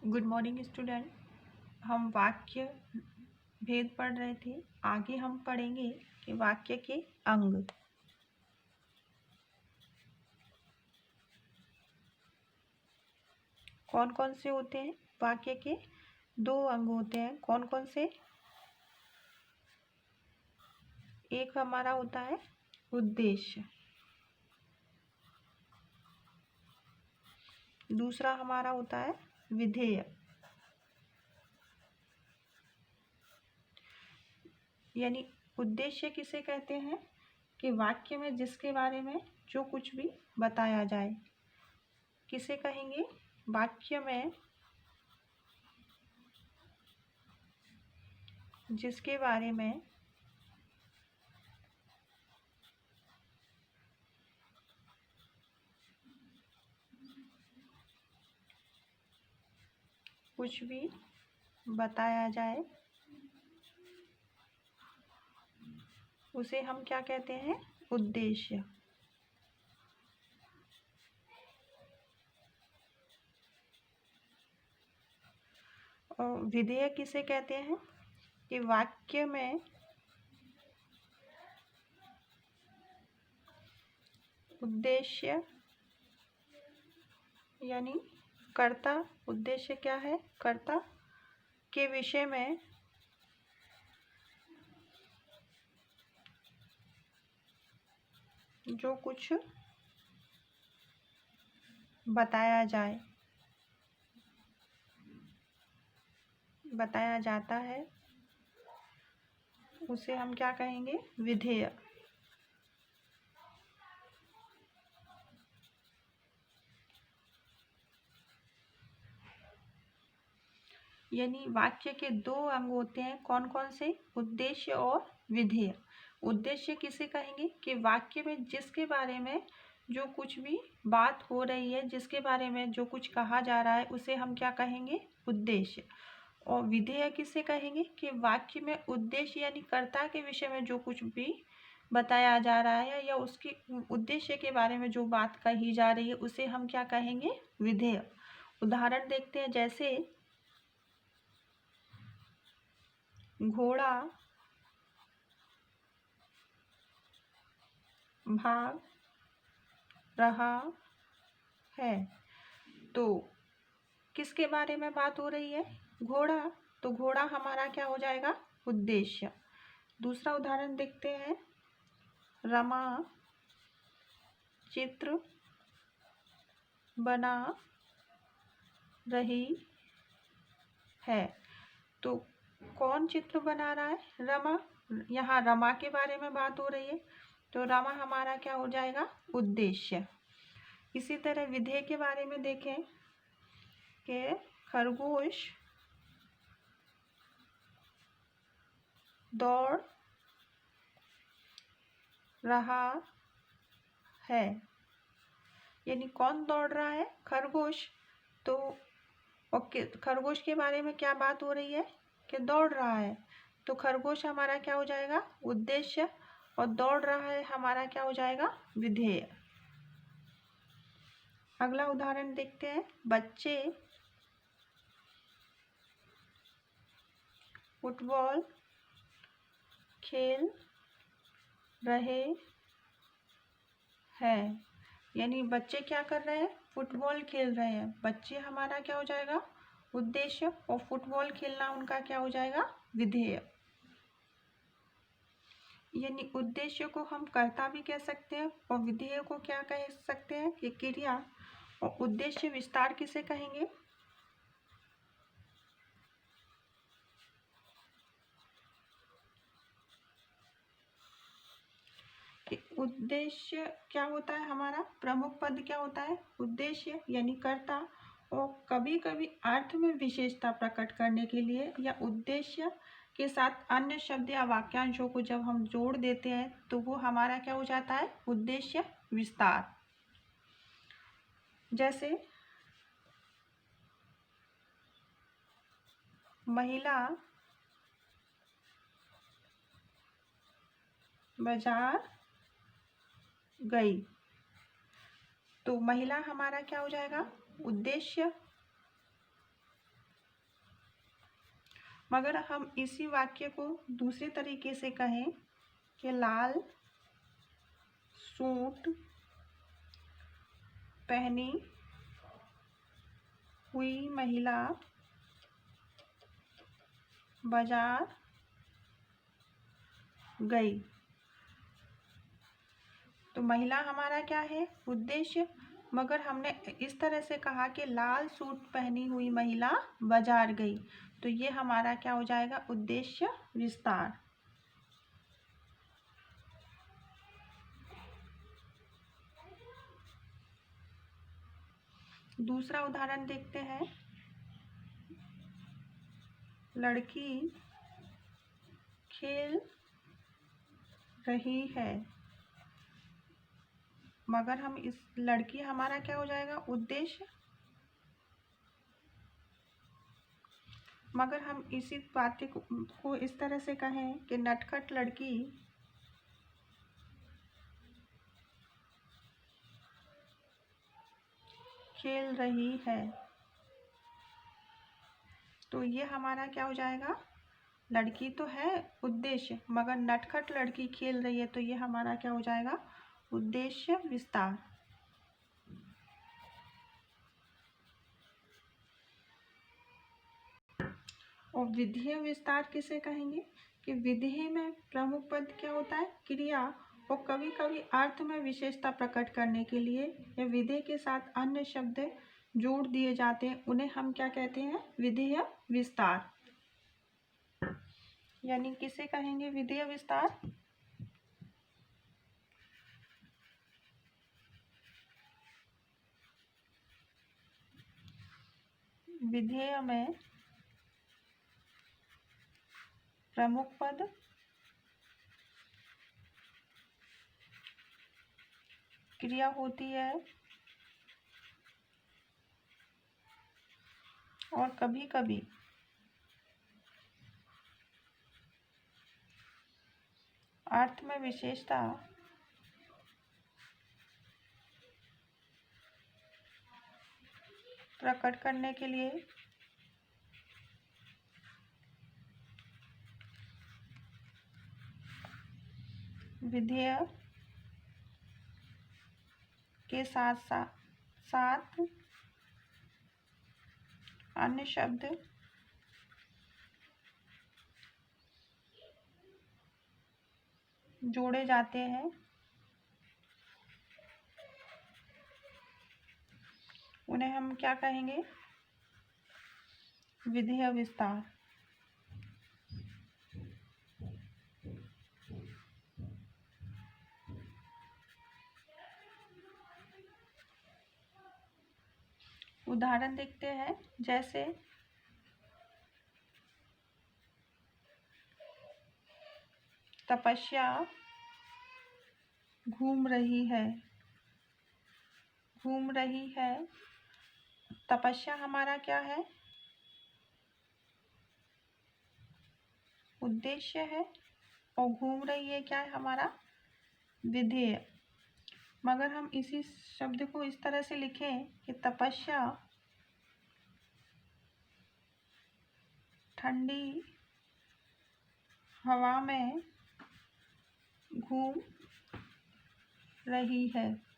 Good morning student. हम वाक्य भेद पढ़ रहे थे। आगे हम पढ़ेंगे कि वाक्य के अंग। कौन कौन से होते हैं? वाक्य के दो अंग होते हैं। कौन कौन से? एक हमारा होता है उद्देश्य, दूसरा हमारा होता है विधेय। यानी उद्देश्य किसे कहते हैं? कि वाक्य में जिसके बारे में जो कुछ भी बताया जाए, किसे कहेंगे? वाक्य में जिसके बारे में कुछ भी बताया जाए उसे हम क्या कहते हैं? उद्देश्य। और विधेय किसे कहते हैं? कि वाक्य में उद्देश्य यानी कर्ता, उद्देश्य क्या है? कर्ता के विषय में जो कुछ बताया जाए, बताया जाता है, उसे हम क्या कहेंगे? विधेय। यानी वाक्य के दो अंग होते हैं। कौन कौन से? उद्देश्य और विधेय। उद्देश्य किसे कहेंगे? कि वाक्य में जिसके बारे में जो कुछ भी बात हो रही है, जिसके बारे में जो कुछ कहा जा रहा है, उसे हम क्या कहेंगे? उद्देश्य। और विधेय किसे कहेंगे? कि वाक्य में उद्देश्य यानी कर्ता के विषय में जो कुछ भी बताया जा रहा है या उसके उद्देश्य के बारे में जो बात कही जा रही है, उसे हम क्या कहेंगे? विधेय। उदाहरण देखते हैं। जैसे घोड़ा भाग रहा है। तो किसके बारे में बात हो रही है? घोड़ा। तो घोड़ा हमारा क्या हो जाएगा? उद्देश्य। दूसरा उदाहरण देखते हैं। रमा चित्र बना रही है। तो कौन चित्र बना रहा है? रमा। यहाँ रमा के बारे में बात हो रही है, तो रमा हमारा क्या हो जाएगा? उद्देश्य। इसी तरह विधेय के बारे में देखें कि खरगोश दौड़ रहा है। यानी कौन दौड़ रहा है? खरगोश। तो ओके, खरगोश के बारे में क्या बात हो रही है? कि दौड़ रहा है। तो खरगोश हमारा क्या हो जाएगा? उद्देश्य। और दौड़ रहा है हमारा क्या हो जाएगा? विधेय। अगला उदाहरण देखते हैं। बच्चे फुटबॉल खेल रहे हैं। यानी बच्चे क्या कर रहे हैं? फुटबॉल खेल रहे हैं। बच्चे हमारा क्या हो जाएगा? उद्देश्य। और फुटबॉल खेलना उनका क्या हो जाएगा? विधेय। यानी उद्देश्य को हम कर्ता भी कह सकते हैं और विधेय को क्या कह सकते हैं? कि क्रिया। और उद्देश्य विस्तार किसे कहेंगे? कि उद्देश्य क्या होता है हमारा? प्रमुख पद क्या होता है? उद्देश्य यानी कर्ता। और कभी कभी अर्थ में विशेषता प्रकट करने के लिए या उद्देश्य के साथ अन्य शब्द या वाक्यांशों को जब हम जोड़ देते हैं तो वो हमारा क्या हो जाता है? उद्देश्य विस्तार। जैसे महिला बाजार गई। तो महिला हमारा क्या हो जाएगा? उद्देश्य। मगर हम इसी वाक्य को दूसरे तरीके से कहें कि लाल सूट पहनी हुई महिला बाजार गई। तो महिला हमारा क्या है? उद्देश्य। मगर हमने इस तरह से कहा कि लाल सूट पहनी हुई महिला बाजार गई, तो ये हमारा क्या हो जाएगा? उद्देश्य विस्तार। दूसरा उदाहरण देखते हैं। लड़की खेल रही है, मगर हम इस लड़की हमारा क्या हो जाएगा? उद्देश्य। मगर हम इसी वाक्य को इस तरह से कहें कि नटखट लड़की खेल रही है, तो ये हमारा क्या हो जाएगा? लड़की तो है उद्देश्य, मगर नटखट लड़की खेल रही है, तो ये हमारा क्या हो जाएगा? उद्देश्य विस्तार। और विधेय विस्तार किसे कहेंगे? कि विधेय में प्रमुख पद क्या होता है? क्रिया। और कभी कभी अर्थ में विशेषता प्रकट करने के लिए या विधेय के साथ अन्य शब्द जोड़ दिए जाते हैं, उन्हें हम क्या कहते हैं? विधेय विस्तार। यानी किसे कहेंगे विधेय विस्तार? विधेय में प्रमुख पद क्रिया होती है और कभी कभी अर्थ में विशेषता प्रकट करने के लिए विधेय के साथ साथ अन्य शब्द जोड़े जाते हैं, उन्हें हम क्या कहेंगे? विधेय विस्तार। उदाहरण देखते हैं। जैसे तपस्या घूम रही है। घूम रही है, तपस्या हमारा क्या है? उद्देश्य है। और घूम रही है क्या है हमारा? विधेय। मगर हम इसी शब्द को इस तरह से लिखें कि तपस्या ठंडी हवा में घूम रही है।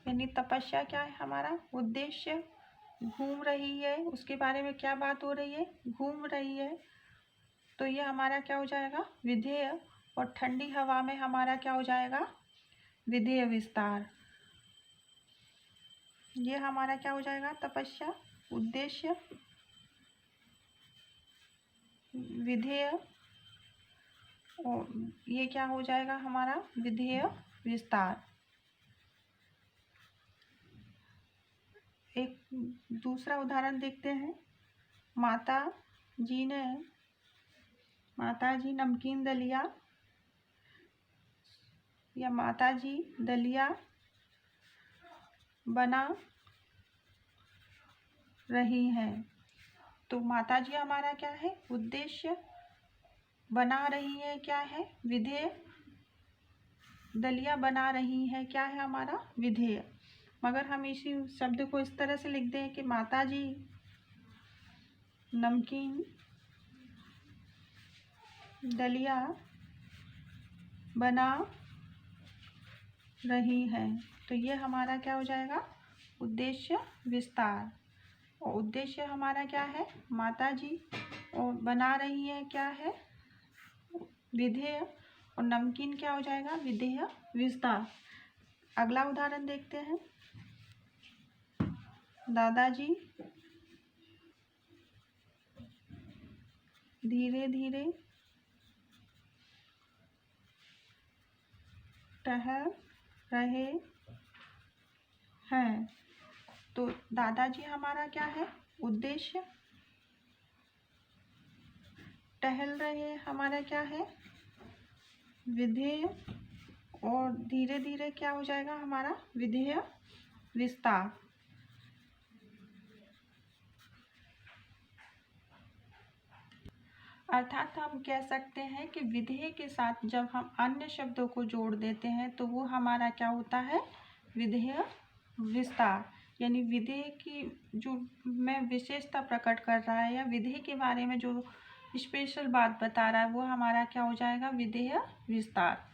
यानी तपस्या क्या है हमारा? उद्देश्य। घूम रही है, उसके बारे में क्या बात हो रही है? घूम रही है, तो ये हमारा क्या हो जाएगा? विधेय। और ठंडी हवा में हमारा क्या हो जाएगा? विधेय विस्तार। ये हमारा क्या हो जाएगा? तपस्या, उद्देश्य, विधेय, और ये क्या हो जाएगा हमारा? विधेय विस्तार। एक दूसरा उदाहरण देखते हैं। माता जी नमकीन दलिया या माता जी दलिया बना रही हैं। तो माता जी हमारा क्या है? उद्देश्य। बना रही है क्या है? विधेय। दलिया बना रही है क्या है हमारा? विधेय। मगर हम इसी शब्द को इस तरह से लिख दें कि माता जी नमकीन दलिया बना रही है। तो ये हमारा क्या हो जाएगा, उद्देश्य विस्तार। और उद्देश्य हमारा क्या है, माता जी, और बना रही है क्या है, विधेय, और नमकीन क्या हो जाएगा, विधेय विस्तार। अगला उदाहरण देखते हैं। दादाजी धीरे धीरे टहल रहे हैं। तो दादाजी हमारा क्या है, उद्देश्य, टहल रहे हमारा क्या है, विधेय, और धीरे धीरे क्या हो जाएगा हमारा, विधेय विस्तार। अर्थात हम कह सकते हैं कि विधेय के साथ जब हम अन्य शब्दों को जोड़ देते हैं तो वो हमारा क्या होता है, विधेय विस्तार। यानी विधेय की जो में विशेषता प्रकट कर रहा है या विधेय के बारे में जो स्पेशल बात बता रहा है वो हमारा क्या हो जाएगा, विधेय विस्तार।